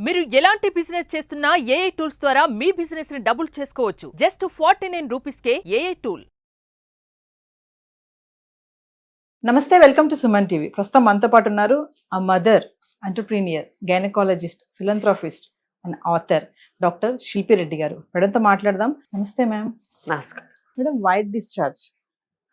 మీరు ఎలాంటి బిజినెస్ చేస్తున్నా ఏఐ టూల్స్ ద్వారా మీ బిజినెస్ ని డబుల్ చేసుకోవచ్చు. జస్ట్ 49 రూపీస్కే ఏఐ టూల్. నమస్తే, వెల్కమ్ టు సుమన్ టీవీ. ప్రస్తుతం మనతో పాటు ఉన్నారు ఆ mother, entrepreneur, gynaecologist, philanthropist and author doctor Shilpi Reddy గారు. మేడంతో మాట్లాడదాం. నమస్తే మ్యామ్. నమస్కారం మేడం, వైట్ డిశ్చార్జ్,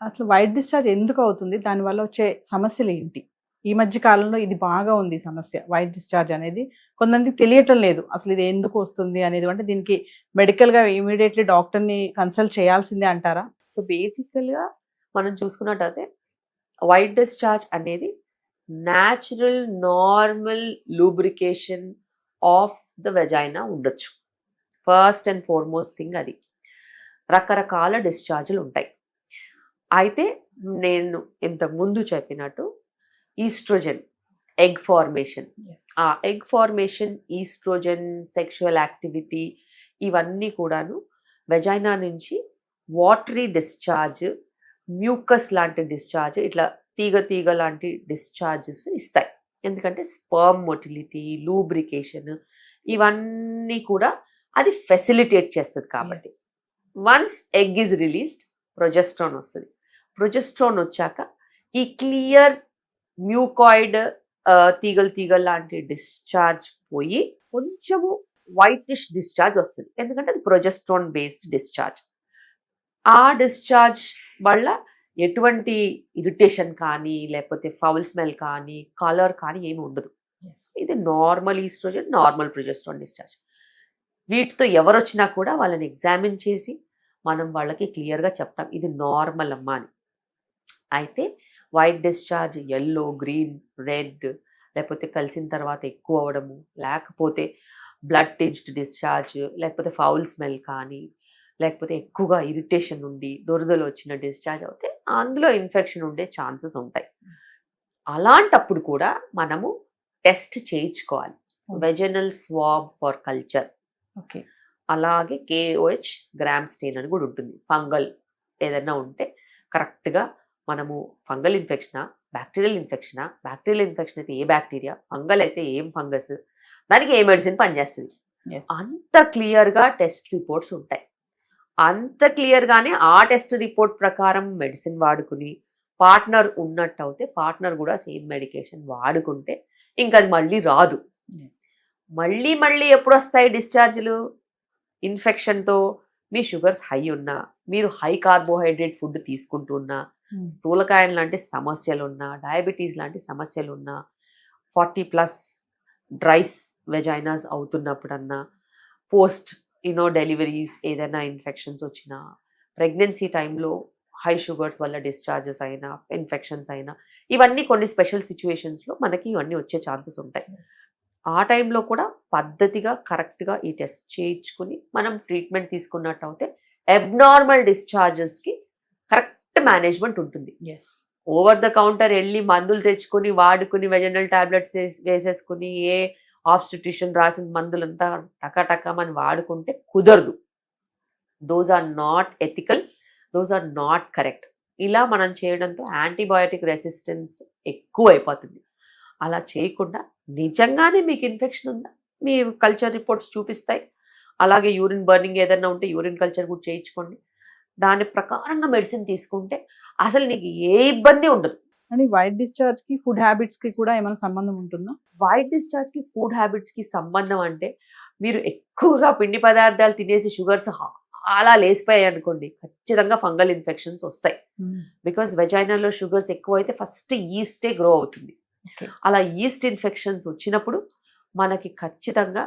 అసలు వైట్ డిశ్చార్జ్ ఎందుకు అవుతుంది, దానివల్ల వచ్చే సమస్యలు ఏంటి? ఈ మధ్య కాలంలో ఇది బాగా ఉంది సమస్య, వైట్ డిశ్చార్జ్ అనేది. కొంతమందికి తెలియటం లేదు అసలు ఇది ఎందుకు వస్తుంది అనేది. అంటే దీనికి మెడికల్గా ఇమీడియట్లీ డాక్టర్ని కన్సల్ట్ చేయాల్సిందే అంటారా? సో బేసికల్గా మనం చూసుకున్నట్టయితే వైట్ డిశ్చార్జ్ అనేది natural normal lubrication of the vagina ఉండొచ్చు. ఫస్ట్ అండ్ ఫార్మోస్ట్ థింగ్ అది. రకరకాల డిశ్చార్జ్లు ఉంటాయి. అయితే నేను ఇంతకు ముందు చెప్పినట్టు ఈస్ట్రోజన్, ఎగ్ ఫార్మేషన్, ఆ egg formation, oestrogen, sexual activity, ఇవన్నీ కూడాను వెజైనా నుంచి వాటరీ డిశ్చార్జ్, మ్యూకస్ లాంటి డిశ్చార్జ్, ఇట్లా తీగ లాంటి డిశ్చార్జెస్ ఇస్తాయి. ఎందుకంటే స్పర్మ్ మొటిలిటీ, లూబ్రికేషన్, ఇవన్నీ కూడా అది ఫెసిలిటేట్ చేస్తుంది. కాబట్టి once egg is released, progesterone వస్తుంది. ప్రొజెస్ట్రాన్ వచ్చాక ఈ క్లియర్ మ్యూకాయిడ్ తీగలు లాంటి డిశ్చార్జ్ పోయి కొంచెము వైటిష్ డిశ్చార్జ్ వస్తుంది. ఎందుకంటే అది ప్రొజెస్ట్రాన్ బేస్డ్ డిశ్చార్జ్. ఆ డిశ్చార్జ్ వల్ల ఎటువంటి ఇరిటేషన్ కానీ, లేకపోతే ఫౌల్ స్మెల్ కానీ, కలర్ కానీ ఏమి ఉండదు. ఇది normal oestrogen, normal progesterone discharge. వీటితో ఎవరు వచ్చినా కూడా వాళ్ళని ఎగ్జామిన్ చేసి మనం వాళ్ళకి క్లియర్గా చెప్తాం ఇది నార్మల్ అమ్మా అని. అయితే white discharge yellow, green, red, లేకపోతే కలిసిన తర్వాత ఎక్కువ అవ్వడము, లేకపోతే బ్లడ్ టింజ్డ్ డిశ్చార్జ్, లేకపోతే ఫౌల్ స్మెల్ కానీ, లేకపోతే ఎక్కువగా ఇరిటేషన్ ఉండి దురదలు వచ్చిన డిశ్చార్జ్ అవుతే అందులో ఇన్ఫెక్షన్ ఉండే ఛాన్సెస్ ఉంటాయి. అలాంటప్పుడు కూడా మనము టెస్ట్ చేయించుకోవాలి. Vaginal swab for culture. Okay. అలాగే KOH గ్రామ్ స్టెయిన్ అని కూడా ఉంటుంది. ఫంగల్ ఏదైనా ఉంటే కరెక్ట్గా మనము ఫంగల్ ఇన్ఫెక్షనా, బ్యాక్టీరియల్ ఇన్ఫెక్షనా, బ్యాక్టీరియల్ ఇన్ఫెక్షన్ అయితే ఏ బ్యాక్టీరియా, ఫంగల్ అయితే ఏం ఫంగస్, దానికి ఏ మెడిసిన్ పనిచేస్తుంది, అంత క్లియర్గా టెస్ట్ రిపోర్ట్స్ ఉంటాయి. అంత క్లియర్గానే ఆ టెస్ట్ రిపోర్ట్ ప్రకారం మెడిసిన్ వాడుకుని పార్ట్నర్ ఉన్నట్టు అయితే పార్ట్నర్ కూడా సేమ్ మెడికేషన్ వాడుకుంటే ఇంకా అది మళ్ళీ రాదు. మళ్ళీ ఎప్పుడు వస్తాయి డిశ్చార్జ్లు? ఇన్ఫెక్షన్తో మీ షుగర్స్ హై ఉన్నా, మీరు హై కార్బోహైడ్రేట్ ఫుడ్ తీసుకుంటున్నా, స్థూలకాయం లాంటి సమస్యలు ఉన్నా, డయాబెటీస్ లాంటి సమస్యలు ఉన్నా, 40+ డ్రైస్ వెజైనాస్ అవుతున్నప్పుడన్నా, పోస్ట్ డెలివరీస్ ఏదైనా ఇన్ఫెక్షన్స్ వచ్చినా, ప్రెగ్నెన్సీ టైంలో హై షుగర్స్ వల్ల డిశ్చార్జెస్ అయినా, ఇన్ఫెక్షన్స్ అయినా, ఇవన్నీ కొన్ని స్పెషల్ సిచ్యువేషన్స్లో మనకి ఇవన్నీ వచ్చే ఛాన్సెస్ ఉంటాయి. ఆ టైంలో కూడా పద్ధతిగా కరెక్ట్గా ఈ టెస్ట్ చేయించుకుని మనం ట్రీట్మెంట్ తీసుకున్నట్టు అయితే అబ్నార్మల్ డిశ్చార్జెస్కి కరెక్ట్ మేనేజ్మెంట్ ఉంటుంది. ఓవర్ ద కౌంటర్ వెళ్ళి మందులు తెచ్చుకొని వాడుకుని వెజనల్ టాబ్లెట్స్ వేసేసుకుని ఏ ఆబ్స్టిట్యూషన్ రాసిన మందులంతా టకాటకమని వాడుకుంటే కుదరదు. Those are not ethical, those are not correct. ఇలా మనం చేయడంతో యాంటీబయాటిక్ రెసిస్టెన్స్ ఎక్కువ అయిపోతుంది. అలా చేయకుండా నిజంగానే మీకు ఇన్ఫెక్షన్ ఉందా, మీ కల్చర్ రిపోర్ట్స్ చూపిస్తాయి. అలాగే యూరిన్ బర్నింగ్ ఏదైనా ఉంటే యూరిన్ కల్చర్ కూడా చేయించుకోండి. దాని ప్రకారంగా మెడిసిన్ తీసుకుంటే అసలు నీకు ఏ ఇబ్బంది ఉండదు. అని వైట్ డిశ్చార్జ్కి ఫుడ్ హ్యాబిట్స్కి కూడా ఏమైనా సంబంధం ఉంటుందా? వైట్ డిశ్చార్జ్కి ఫుడ్ హ్యాబిట్స్కి సంబంధం అంటే మీరు ఎక్కువగా పిండి పదార్థాలు తినేసి షుగర్స్ అలా లేసిపోయాయి అనుకోండి, ఖచ్చితంగా ఫంగల్ ఇన్ఫెక్షన్స్ వస్తాయి. బికాస్ వెజైనాలో షుగర్స్ ఎక్కువ అయితే ఫస్ట్ ఈస్టే గ్రో అవుతుంది. అలా ఈస్ట్ ఇన్ఫెక్షన్స్ వచ్చినప్పుడు మనకి ఖచ్చితంగా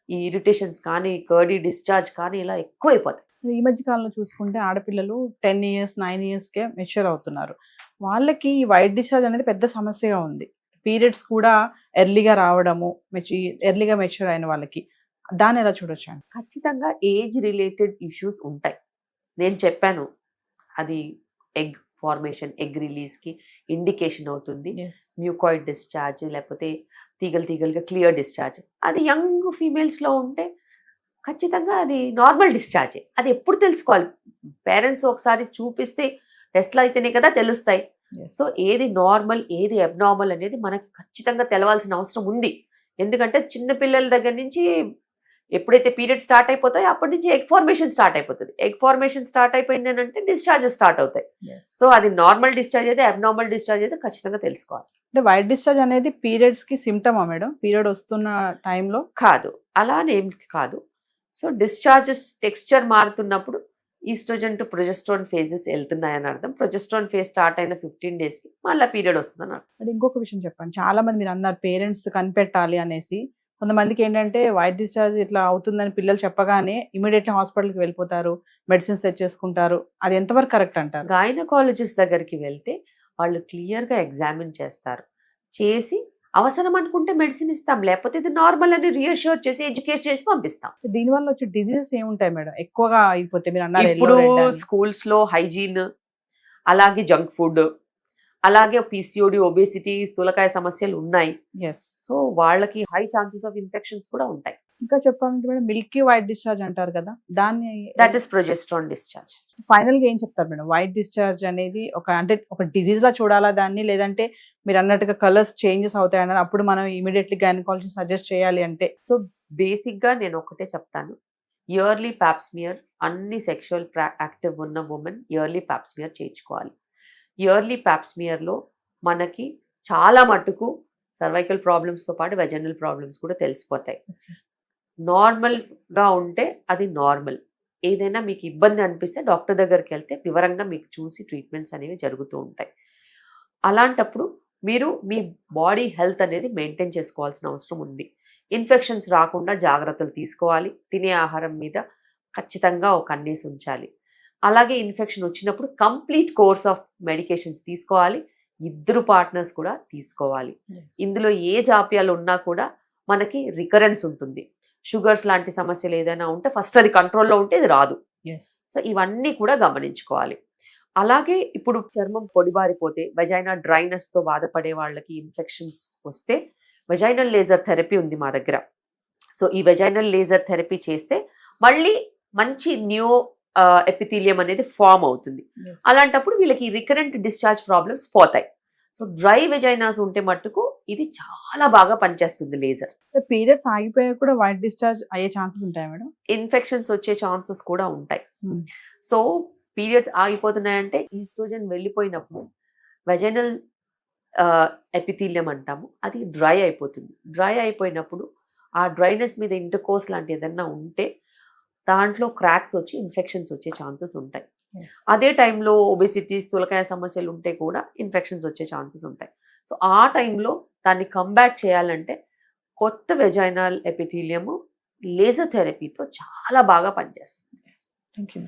ఈ ఇరిటేషన్స్ కానీ, కర్డీ డిశ్చార్జ్ కానీ ఇలా ఎక్కువైపోతాయి. ఈ మధ్య కాలంలో చూసుకుంటే ఆడపిల్లలు 10 ఇయర్స్ 9 ఇయర్స్కే మెచ్యూర్ అవుతున్నారు. వాళ్ళకి ఈ వైట్ డిశ్చార్జ్ అనేది పెద్ద సమస్యగా ఉంది. పీరియడ్స్ కూడా ఎర్లీగా రావడము, ఎర్లీగా మెచ్యూర్ అయిన వాళ్ళకి దాన్ని ఎలా చూడొచ్చు? ఖచ్చితంగా ఏజ్ రిలేటెడ్ ఇష్యూస్ ఉంటాయి. నేను చెప్పాను అది ఎగ్ ఫార్మేషన్, ఎగ్ రిలీజ్కి ఇండికేషన్ అవుతుంది. మ్యూకాయిడ్ డిశ్చార్జ్, లేకపోతే తీగలుగా క్లియర్ డిశ్చార్జ్. అది యంగ్ ఫీమేల్స్లో ఉంటే ఖచ్చితంగా అది నార్మల్ డిశ్చార్జే. అది ఎప్పుడు తెలుసుకోవాలి? పేరెంట్స్ ఒకసారి చూపిస్తే టెస్ట్లు అయితేనే కదా తెలుస్తాయి. సో ఏది నార్మల్, ఏది అబ్నార్మల్ అనేది మనకి ఖచ్చితంగా తెలవాల్సిన అవసరం ఉంది. ఎందుకంటే చిన్న పిల్లల దగ్గర నుంచి ఎప్పుడైతే పీరియడ్ స్టార్ట్ అయిపోతాయో అప్పటి నుంచి ఎగ్ ఫార్మేషన్ స్టార్ట్ అయిపోతుంది. ఎగ్ ఫార్మేషన్ స్టార్ట్ అయిపోయింది అని అంటే డిశ్చార్జెస్ స్టార్ట్ అవుతాయి. సో అది నార్మల్ డిశ్చార్జ్ అయితే అబ్నార్మల్ డిశ్చార్జ్ అయితే ఖచ్చితంగా తెలుసుకోవాలి. అంటే వైట్ డిశ్చార్జ్ అనేది పీరియడ్స్ కి సిమ్టమా మేడం? పీరియడ్ వస్తున్న టైంలో కాదు, అలానేం కాదు. సో డిశ్చార్జెస్ టెక్స్చర్ మారుతున్నప్పుడు ఈస్ట్రోజన్ టు ప్రొజెస్ట్రాన్ ఫేజెస్ వెళ్తున్నాయని అర్థం. ప్రొజెస్ట్రాన్ ఫేజ్ స్టార్ట్ అయిన 15 days కి మళ్ళీ పీరియడ్ వస్తుందని అర్థం. అది ఇంకొక విషయం చెప్పండి. చాలా మంది మీరు అన్నారు పేరెంట్స్ కనిపెట్టాలి అనేసి. కొంతమందికి ఏంటంటే వైట్ డిశ్చార్జ్ ఇట్లా అవుతుందని పిల్లలు చెప్పగానే ఇమీడియట్లీ హాస్పిటల్కి వెళ్ళిపోతారు, మెడిసిన్స్ తెచ్చేసుకుంటారు. అది ఎంతవరకు కరెక్ట్ అంటారు? గైనకాలజిస్ట్ దగ్గరికి వెళ్తే వాళ్ళు క్లియర్గా ఎగ్జామిన్ చేస్తారు. చేసి అవసరం అనుకుంటే మెడిసిన్ ఇస్తాం, లేకపోతే ఇది నార్మల్ అని రీఅష్యూర్ చేసి ఎడ్యుకేట్ చేసి పంపిస్తాం. దీనివల్ల వచ్చే డిజీజెస్ ఏముంటాయి మేడం? ఎక్కువగా అయిపోతే మీరు అన్నారు ఇప్పుడు స్కూల్స్ లో హైజీన్, అలాగే జంక్ ఫుడ్, అలాగే పిసిఓడి, ఒబేసిటీ, స్థూలకాయ సమస్యలు ఉన్నాయి. సో వాళ్ళకి హై ఛాన్సెస్ ఆఫ్ ఇన్ఫెక్షన్స్ కూడా ఉంటాయి. ఇంకా చెప్పాలంటే మేడం మిల్కీ వైట్ డిశ్చార్జ్ అంటారు కదా, దాన్ని that is progesterone discharge. Final గా ఏం చెప్తారు మేడం? వైట్ డిశ్చార్జ్ అనేది అంటే ఒక డిజీజ్ లా చూడాలా దాన్ని, లేదంటే మీరు అన్నట్టుగా కలర్స్ చేంజెస్ అవుతాయి అన్నారు, అప్పుడు మనం ఇమీడియట్లీ గైనకాలజిస్ట్ సజెస్ట్ చేయాలి అంటే? సో బేసిక్ గా నేను ఒకటే చెప్తాను, ఇయర్లీ ప్యాప్స్మియర్ అన్ని సెక్షువల్ యాక్టివ్ ఉన్న ఉమెన్ ఇయర్లీ ప్యాప్స్మియర్ చేయించుకోవాలి. ఇయర్లీ ప్యాప్స్మియర్లో మనకి చాలా మట్టుకు సర్వైకల్ ప్రాబ్లమ్స్తో పాటు వెజనల్ ప్రాబ్లమ్స్ కూడా తెలిసిపోతాయి. నార్మల్గా ఉంటే అది నార్మల్. ఏదైనా మీకు ఇబ్బంది అనిపిస్తే డాక్టర్ దగ్గరికి వెళ్తే వివరంగా మీకు చూసి ట్రీట్మెంట్స్ అనేవి జరుగుతూ ఉంటాయి. అలాంటప్పుడు మీరు మీ బాడీ హెల్త్ అనేది మెయింటైన్ చేసుకోవాల్సిన అవసరం ఉంది. ఇన్ఫెక్షన్స్ రాకుండా జాగ్రత్తలు తీసుకోవాలి. తినే ఆహారం మీద ఖచ్చితంగా ఒక కన్నేసి ఉంచాలి. అలాగే ఇన్ఫెక్షన్ వచ్చినప్పుడు కంప్లీట్ కోర్స్ ఆఫ్ మెడికేషన్స్ తీసుకోవాలి. ఇద్దరు పార్ట్నర్స్ కూడా తీసుకోవాలి. ఇందులో ఏ జాప్యాలు ఉన్నా కూడా మనకి రికరెన్స్ ఉంటుంది. షుగర్స్ లాంటి సమస్యలు ఏదైనా ఉంటే ఫస్ట్ అది కంట్రోల్లో ఉంటే ఇది రాదు. సో ఇవన్నీ కూడా గమనించుకోవాలి. అలాగే ఇప్పుడు చర్మం పొడిబారిపోతే, వెజైనా డ్రైనెస్తో బాధపడే వాళ్ళకి ఇన్ఫెక్షన్స్ వస్తే వెజైనల్ లేజర్ థెరపీ ఉంది మా దగ్గర. సో ఈ వెజైనల్ లేజర్ థెరపీ చేస్తే మళ్ళీ మంచి న్యూ ఎపిథీలియం అనేది ఫామ్ అవుతుంది. అలాంటప్పుడు వీళ్ళకి రికరెంట్ డిశ్చార్జ్ ప్రాబ్లమ్స్ పోతాయి. సో డ్రై వెజైనాస్ ఉంటే మట్టుకు ఇది చాలా బాగా పనిచేస్తుంది లేజర్. పీరియడ్స్ ఆగిపోయా కూడా వైట్ డిశ్చార్జ్ అయ్యే ఛాన్సెస్ ఉంటాయి మేడం? ఇన్ఫెక్షన్స్ వచ్చే ఛాన్సెస్ కూడా ఉంటాయి. సో పీరియడ్స్ ఆగిపోతున్నాయంటే ఈస్ట్రోజన్ వెళ్ళిపోయినప్పుడు వెజైనల్ ఎపిథీలియం అంటాము, అది డ్రై అయిపోతుంది. డ్రై అయిపోయినప్పుడు ఆ డ్రైనెస్ మీద ఇంటర్కోర్స్ లాంటి ఏదన్నా ఉంటే దాంట్లో క్రాక్స్ వచ్చి ఇన్ఫెక్షన్స్ వచ్చే ఛాన్సెస్ ఉంటాయి. అదే టైంలో ఒబెసిటీ, స్థూలకాయ సమస్యలు ఉంటే కూడా ఇన్ఫెక్షన్స్ వచ్చే ఛాన్సెస్ ఉంటాయి. సో ఆ టైంలో దాన్ని కంబ్యాట్ చేయాలంటే కొత్త వెజైనల్ ఎపిథీలియము లేజర్ థెరపీతో చాలా బాగా పనిచేస్తుంది. Thank you.